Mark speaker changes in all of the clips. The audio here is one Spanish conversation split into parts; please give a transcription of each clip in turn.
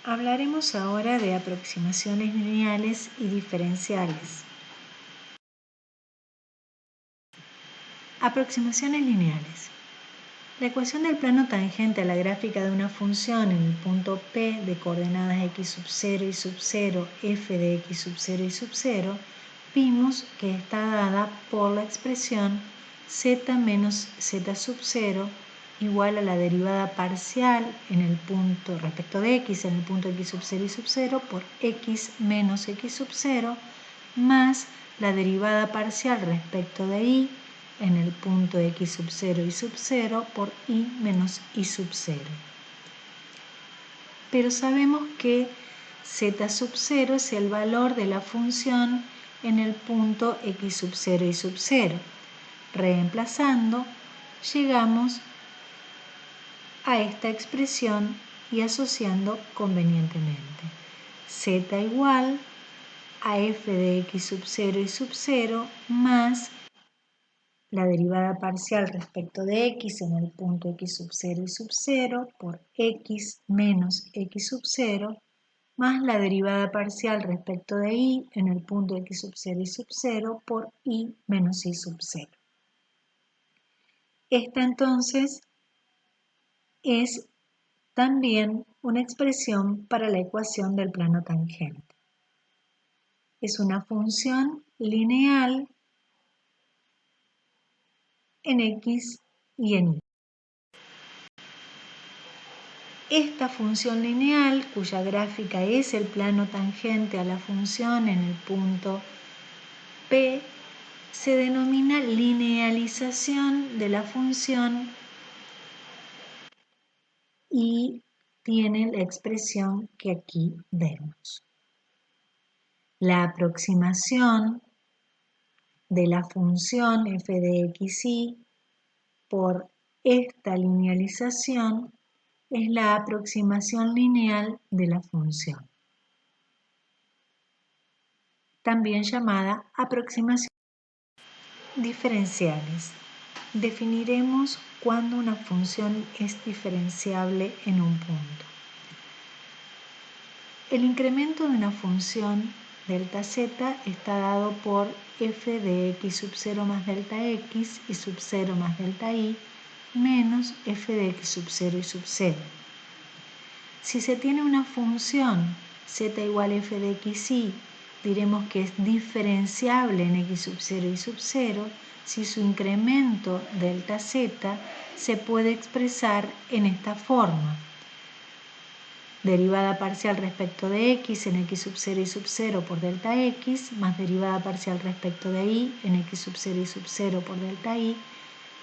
Speaker 1: Hablaremos ahora de aproximaciones lineales y diferenciales. Aproximaciones lineales. La ecuación del plano tangente a la gráfica de una función en el punto P de coordenadas x sub 0 y sub 0, f de x sub 0 y sub 0, vimos que está dada por la expresión z menos z sub 0 igual a la derivada parcial en el punto respecto de x en el punto x sub 0 y sub 0 por x menos x sub 0 más la derivada parcial respecto de y en el punto x sub 0 y sub 0 por y menos y sub 0. Pero sabemos que z sub 0 es el valor de la función en el punto x sub 0 y sub 0. Reemplazando, llegamos a esta expresión y asociando convenientemente. Z igual a f de x sub 0 y sub 0 más la derivada parcial respecto de x en el punto x sub 0 y sub 0 por x menos x sub 0 más la derivada parcial respecto de y en el punto x sub 0 y sub 0 por y menos y sub 0. Esta entonces es también una expresión para la ecuación del plano tangente. Es una función lineal en x y en y. Esta función lineal, cuya gráfica es el plano tangente a la función en el punto P, se denomina linealización de la función y tiene la expresión que aquí vemos. La aproximación de la función f de xy por esta linealización es la aproximación lineal de la función, también llamada aproximación diferenciales. Definiremos cuándo una función es diferenciable en un punto. El incremento de una función delta z está dado por f de x sub 0 más delta x y sub 0 más delta y menos f de x sub 0 y sub 0. Si se tiene una función z igual a f de xy, diremos que es diferenciable en x sub 0 y sub 0 si su incremento delta z se puede expresar en esta forma. Derivada parcial respecto de x en x sub 0 y sub 0 por delta x más derivada parcial respecto de y en x sub 0 y sub 0 por delta y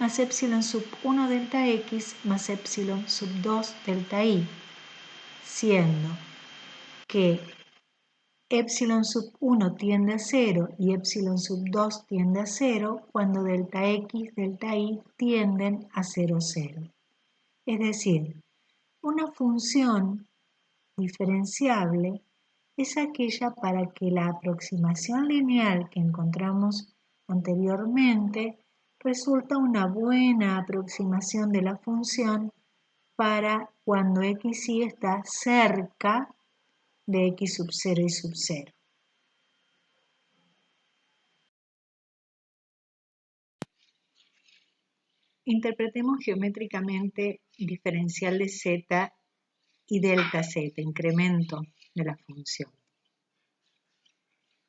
Speaker 1: más epsilon sub 1 delta x más epsilon sub 2 delta y, siendo que epsilon sub 1 tiende a 0 y epsilon sub 2 tiende a 0 cuando delta x, delta y tienden a 0, 0. Es decir, una función diferenciable es aquella para que la aproximación lineal que encontramos anteriormente resulta una buena aproximación de la función para cuando xy está cerca de x sub 0 y sub 0. Interpretemos geométricamente diferencial de z y delta z, incremento de la función.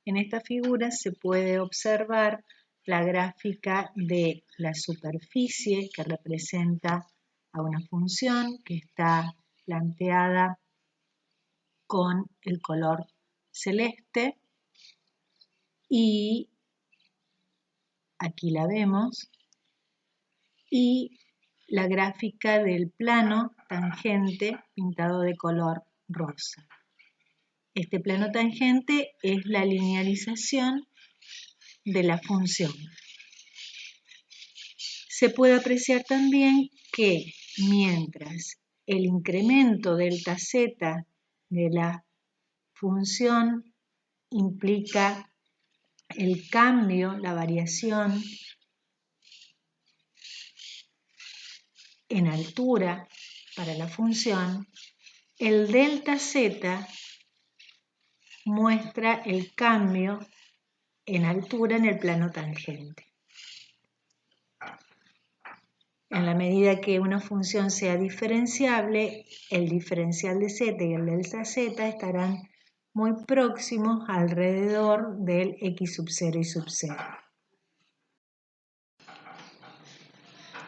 Speaker 1: En esta figura se puede observar la gráfica de la superficie que representa a una función que está planteada con el color celeste y aquí la vemos, y la gráfica del plano tangente pintado de color rosa. Este plano tangente es la linealización de la función. Se puede apreciar también que mientras el incremento delta z de la función implica el cambio, la variación en altura para la función, El delta Z muestra el cambio en altura en el plano tangente. En la medida que una función sea diferenciable, el diferencial de z y el delta z estarán muy próximos alrededor del x sub 0 y sub 0.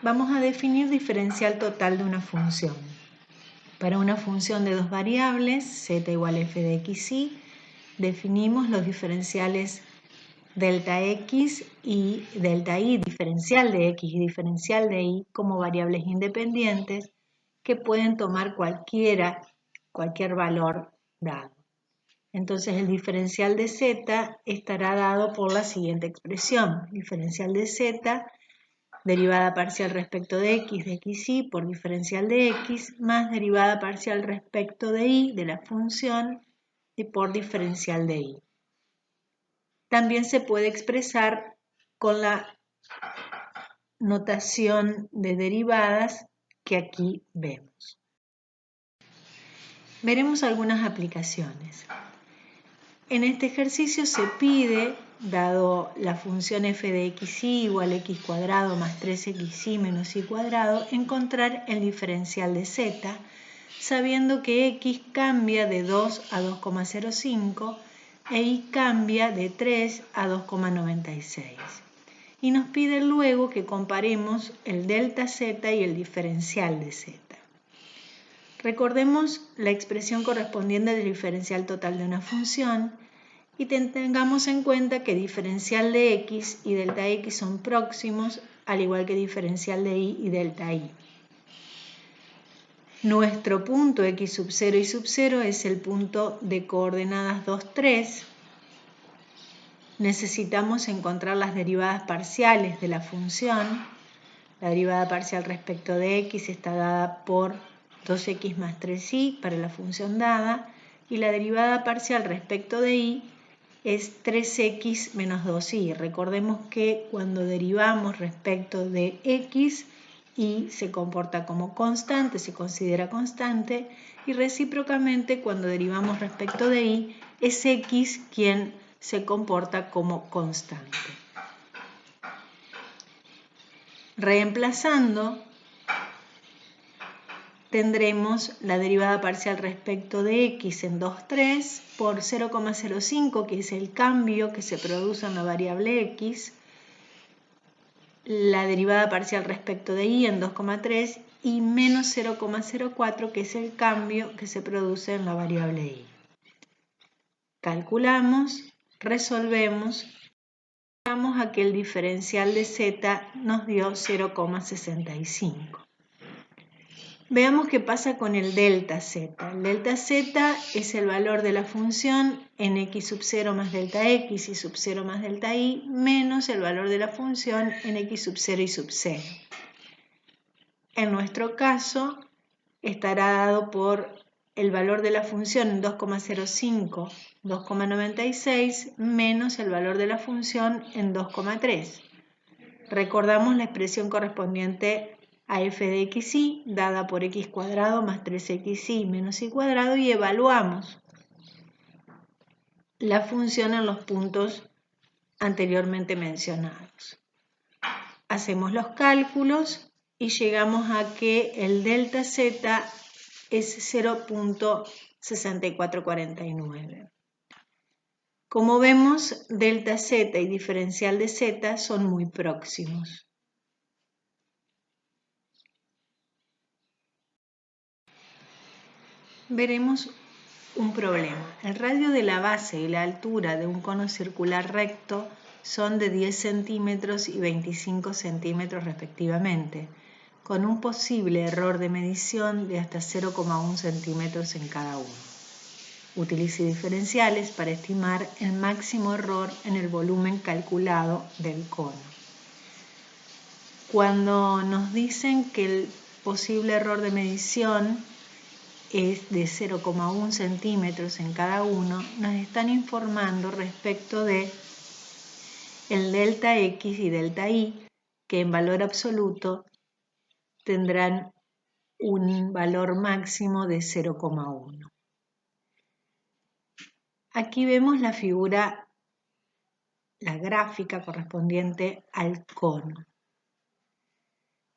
Speaker 1: Vamos a definir diferencial total de una función. Para una función de dos variables, z igual a f de x, y, definimos los diferenciales delta x y delta y, diferencial de x y diferencial de y, como variables independientes que pueden tomar cualquier valor dado. Entonces el diferencial de z estará dado por la siguiente expresión: diferencial de z, derivada parcial respecto de xy por diferencial de x, más derivada parcial respecto de y de la función y por diferencial de y. También se puede expresar con la notación de derivadas que aquí vemos. Veremos algunas aplicaciones. En este ejercicio se pide, dado la función f de xy igual a x cuadrado más 3xy menos y cuadrado, encontrar el diferencial de z, sabiendo que x cambia de 2 a 2,05 e y cambia de 3 a 2,96. Y nos pide luego que comparemos el delta z y el diferencial de z. Recordemos la expresión correspondiente del diferencial total de una función y tengamos en cuenta que diferencial de x y delta x son próximos, al igual que diferencial de y delta y. Nuestro punto x sub 0 y sub 0 es el punto de coordenadas 2, 3. Necesitamos encontrar las derivadas parciales de la función. La derivada parcial respecto de x está dada por 2x más 3y para la función dada, y la derivada parcial respecto de y es 3x menos 2y. Recordemos que cuando derivamos respecto de x, y se comporta como constante, se considera constante, y recíprocamente cuando derivamos respecto de y, es x quien se comporta como constante. Reemplazando, tendremos la derivada parcial respecto de x en 2, 3 por 0,05, que es el cambio que se produce en la variable x, la derivada parcial respecto de y en 2,3 y menos 0,04, que es el cambio que se produce en la variable y. Calculamos, resolvemos, llegamos a que el diferencial de z nos dio 0,65. Veamos qué pasa con el delta z. El delta z es el valor de la función en x sub 0 más delta x y sub 0 más delta y menos el valor de la función en x sub 0 y sub 0. En nuestro caso estará dado por el valor de la función en 2,05, 2,96 menos el valor de la función en 2,3. Recordamos la expresión correspondiente a f de xy dada por x cuadrado más 3xy menos y cuadrado y evaluamos la función en los puntos anteriormente mencionados. Hacemos los cálculos y llegamos a que el delta z es 0,6449. Como vemos, delta z y diferencial de z son muy próximos. Veremos un problema. El radio de la base y la altura de un cono circular recto son de 10 centímetros y 25 centímetros respectivamente, con un posible error de medición de hasta 0,1 centímetros en cada uno. Utilice diferenciales para estimar el máximo error en el volumen calculado del cono. Cuando nos dicen que el posible error de medición es de 0,1 centímetros en cada uno, nos están informando respecto de el delta x y delta y, que en valor absoluto tendrán un valor máximo de 0,1. Aquí vemos la figura, la gráfica correspondiente al cono.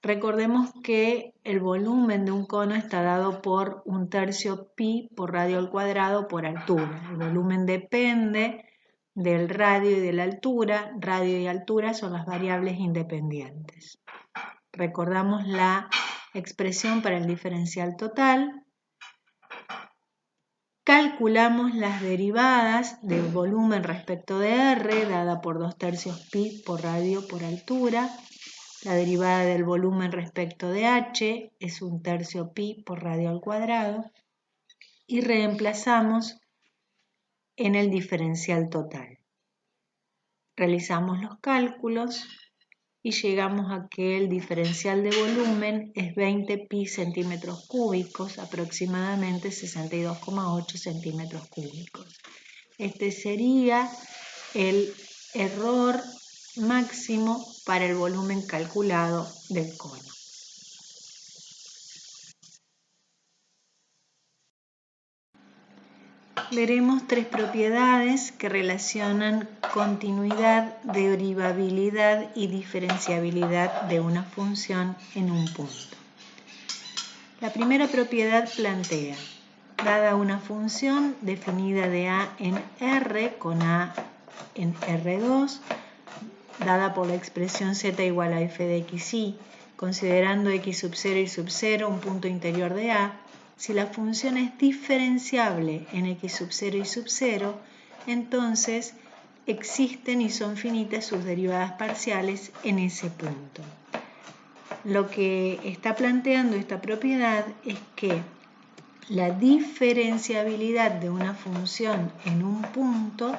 Speaker 1: Recordemos que el volumen de un cono está dado por 1/3 pi por radio al cuadrado por altura. El volumen depende del radio y de la altura. Radio y altura son las variables independientes. Recordamos la expresión para el diferencial total. Calculamos las derivadas del volumen respecto de R, dada por 2/3 pi por radio por altura. La derivada del volumen respecto de H es 1/3 pi por radio al cuadrado. Y reemplazamos en el diferencial total. Realizamos los cálculos y llegamos a que el diferencial de volumen es 20 pi centímetros cúbicos, aproximadamente 62,8 centímetros cúbicos. Este sería el error máximo para el volumen calculado del cono. Veremos tres propiedades que relacionan continuidad, derivabilidad y diferenciabilidad de una función en un punto. La primera propiedad plantea, dada una función definida de a en R con a en R2, dada por la expresión z igual a f de xy, considerando x sub 0 y sub 0 un punto interior de a, si la función es diferenciable en x sub 0 y sub 0, entonces existen y son finitas sus derivadas parciales en ese punto. Lo que está planteando esta propiedad es que la diferenciabilidad de una función en un punto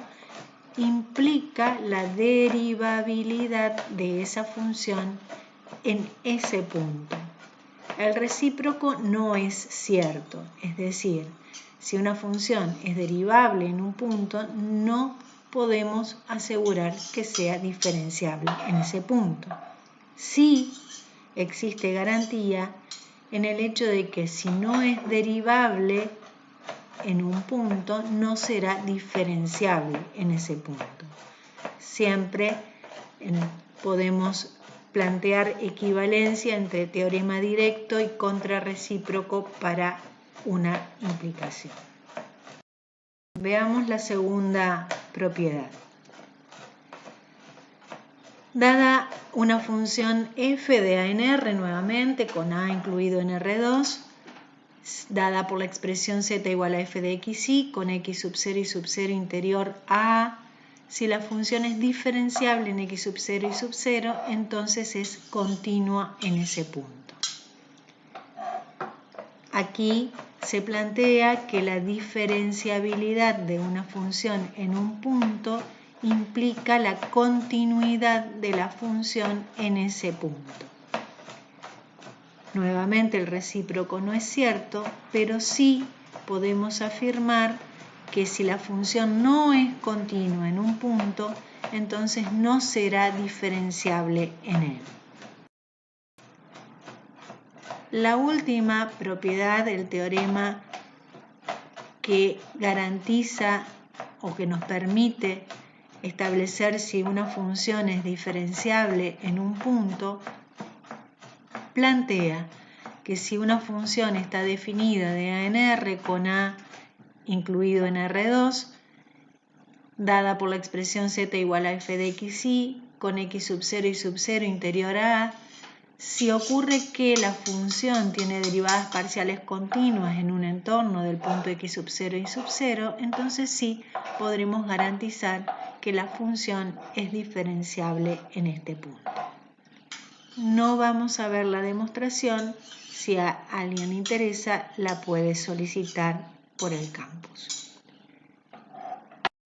Speaker 1: implica la derivabilidad de esa función en ese punto. El recíproco no es cierto, es decir, si una función es derivable en un punto, no podemos asegurar que sea diferenciable en ese punto. Sí existe garantía en el hecho de que si no es derivable en un punto, no será diferenciable en ese punto. Siempre podemos plantear equivalencia entre teorema directo y contrarrecíproco para una implicación. Veamos la segunda propiedad. Dada una función f de a en R, nuevamente con a incluido en R2, dada por la expresión z igual a f de xy, con x sub 0 y sub 0 interior a, si la función es diferenciable en x sub 0 y sub 0, entonces es continua en ese punto. Aquí se plantea que la diferenciabilidad de una función en un punto implica la continuidad de la función en ese punto. Nuevamente el recíproco no es cierto, pero sí podemos afirmar que si la función no es continua en un punto, entonces no será diferenciable en él. La última propiedad del teorema que garantiza o que nos permite establecer si una función es diferenciable en un punto, plantea que si una función está definida de a en R con a incluido en R2, dada por la expresión z igual a f de xy, con x sub 0 y sub 0 interior a a, si ocurre que la función tiene derivadas parciales continuas en un entorno del punto x sub 0 y sub 0, entonces sí podremos garantizar que la función es diferenciable en este punto. No vamos a ver la demostración. Si a alguien le interesa, la puede solicitar por el campus.